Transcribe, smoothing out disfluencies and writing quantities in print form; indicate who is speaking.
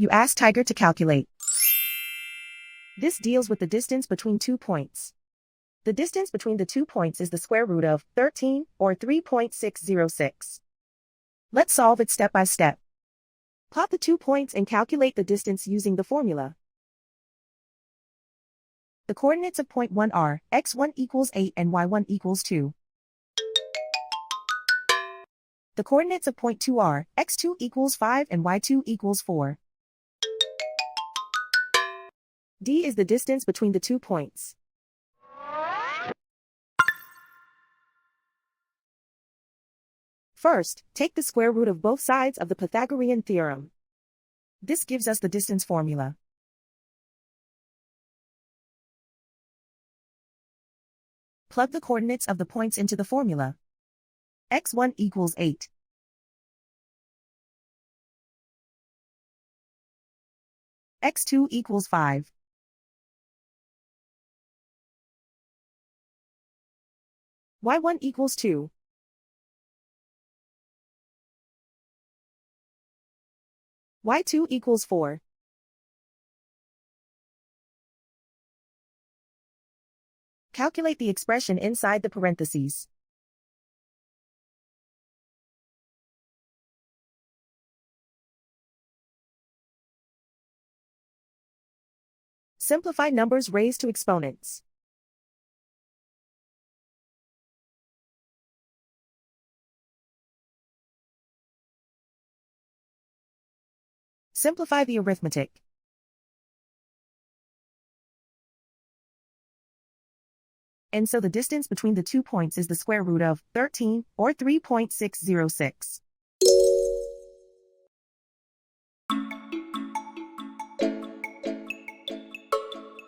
Speaker 1: You ask Tiger to calculate. This deals with the distance between 2 points. The distance between the 2 points is the square root of 13, or 3.606. Let's solve it step by step. Plot the 2 points and calculate the distance using the formula. The coordinates of point 1 are x1 equals 8 and y1 equals 2. The coordinates of point 2 are x2 equals 5 and y2 equals 4. D is the distance between the 2 points. First, take the square root of both sides of the Pythagorean theorem. This gives us the distance formula. Plug the coordinates of the points into the formula. x1 equals 8. x2 equals 5. y1 equals 2. y2 equals 4. Calculate the expression inside the parentheses. Simplify numbers raised to exponents. Simplify the arithmetic. And so the distance between the 2 points is the square root of 13, or 3.606.